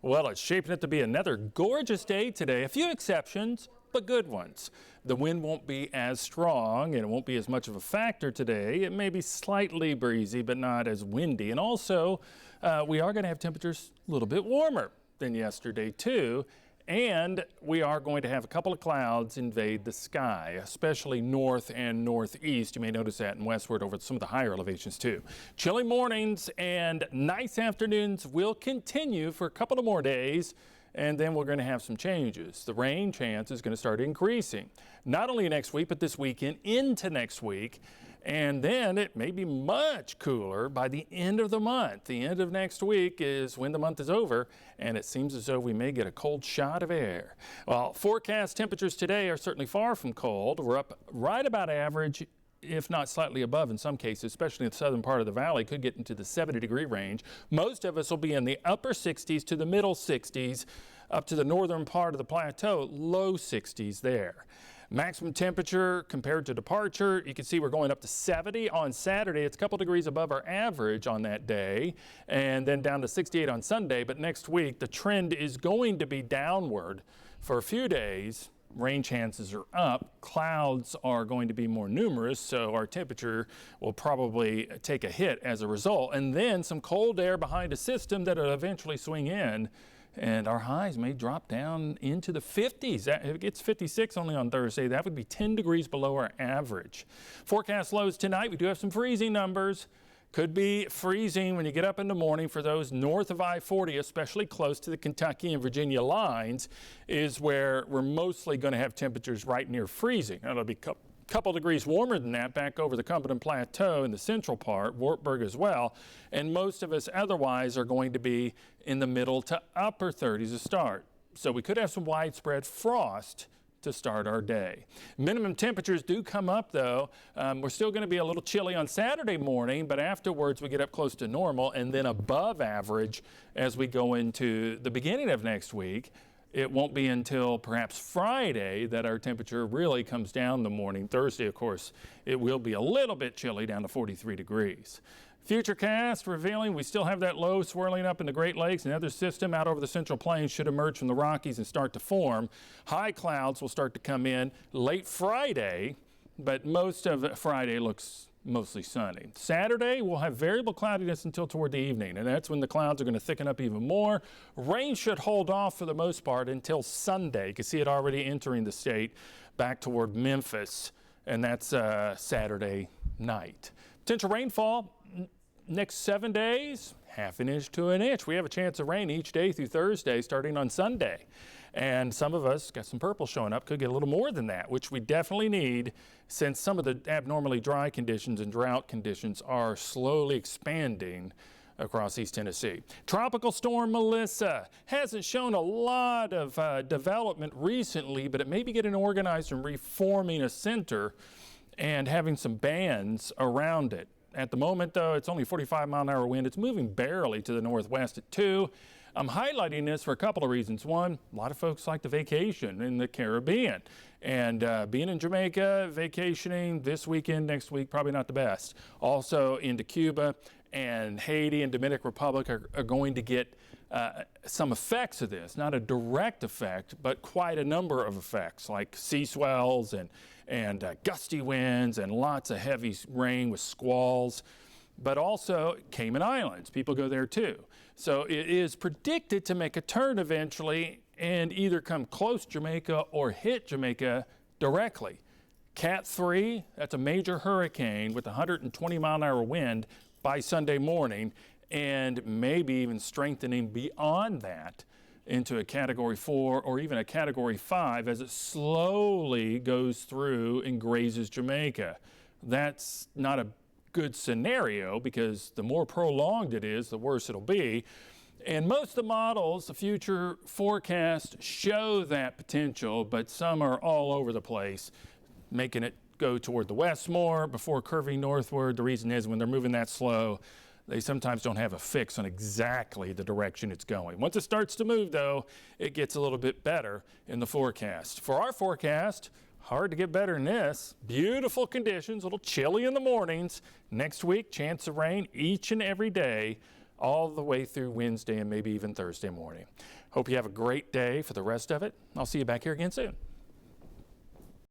Well, it's shaping up to be another gorgeous day today. A few exceptions, but good ones. The wind won't be as strong and it won't be as much of a factor today. It may be slightly breezy, but not as windy. And also, we are going to have temperatures a little bit warmer than yesterday too. And we are going to have a couple of clouds invade the sky, especially north and northeast. You may notice that and westward over some of the higher elevations too. Chilly mornings and nice afternoons will continue for a couple of more days. And then we're going to have some changes. The rain chance is going to start increasing, not only next week, but this weekend into next week. And then it may be much cooler by the end of the month. The end of next week is when the month is over, and it seems as though we may get a cold shot of air. Well, forecast temperatures today are certainly far from cold. We're up right about average, if not slightly above in some cases, especially in the southern part of the valley, could get into the 70-degree range. Most of us will be in the upper 60s to the middle 60s, up to the northern part of the plateau, low 60s there. Maximum temperature compared to departure, you can see we're going up to 70 on Saturday. It's a couple degrees above our average on that day, and then down to 68 on Sunday. But next week, the trend is going to be downward for a few days. Rain chances are up. Clouds are going to be more numerous, so our temperature will probably take a hit as a result. And then some cold air behind a system that will eventually swing in, and our highs may drop down into the 50s. If it gets 56 only on Thursday, that would be 10 degrees below our average. Forecast lows tonight, we do have some freezing numbers. Could be freezing when you get up in the morning for those north of I-40, especially close to the Kentucky and Virginia lines, is where we're mostly going to have temperatures right near freezing. It'll be a couple degrees warmer than that back over the Cumberland Plateau in the central part, Wartburg as well. And most of us otherwise are going to be in the middle to upper 30s to start. So we could have some widespread frost to start our day. Minimum temperatures do come up though. We're still going to be a little chilly on Saturday morning, but afterwards we get up close to normal and then above average as we go into the beginning of next week. It won't be until perhaps Friday that our temperature really comes down in the morning. Thursday, of course, it will be a little bit chilly down to 43 degrees. Futurecast revealing we still have that low swirling up in the Great Lakes. Another system out over the Central Plains should emerge from the Rockies and start to form. High clouds will start to come in late Friday, but most of Friday looks mostly sunny. Saturday, we'll have variable cloudiness until toward the evening, and that's when the clouds are going to thicken up even more. Rain should hold off for the most part until Sunday. You can see it already entering the state back toward Memphis, and that's Saturday night. Potential rainfall next 7 days, half an inch to an inch. We have a chance of rain each day through Thursday starting on Sunday. And some of us got some purple showing up, could get a little more than that, which we definitely need since some of the abnormally dry conditions and drought conditions are slowly expanding across East Tennessee. Tropical storm Melissa hasn't shown a lot of development recently, but it may be getting organized and reforming a center and having some bands around it. At the moment, though, it's only 45-mile-an-hour wind. It's moving barely to the northwest at 2. I'm highlighting this for a couple of reasons. One, a lot of folks like to vacation in the Caribbean. And being in Jamaica, vacationing this weekend, next week, probably not the best. Also into Cuba and Haiti and Dominican Republic are going to get some effects of this. Not a direct effect, but quite a number of effects, like sea swells and gusty winds and lots of heavy rain with squalls. But also Cayman Islands, people go there too. So it is predicted to make a turn eventually and either come close to Jamaica or hit Jamaica directly. Cat 3, that's a major hurricane with 120-mile-an-hour wind by Sunday morning, and maybe even strengthening beyond that into a Category 4 or even a Category 5 as it slowly goes through and grazes Jamaica. That's not a good scenario because the more prolonged it is, the worse it'll be. And most of the models, the future forecast, show that potential, but some are all over the place, making it go toward the west more before curving northward. The reason is when they're moving that slow, they sometimes don't have a fix on exactly the direction it's going. Once it starts to move, though, it gets a little bit better in the forecast. For our forecast, hard to get better than this. Beautiful conditions, a little chilly in the mornings. Next week, chance of rain each and every day. all the way through Wednesday and maybe even Thursday morning. Hope you have a great day for the rest of it. I'll see you back here again soon.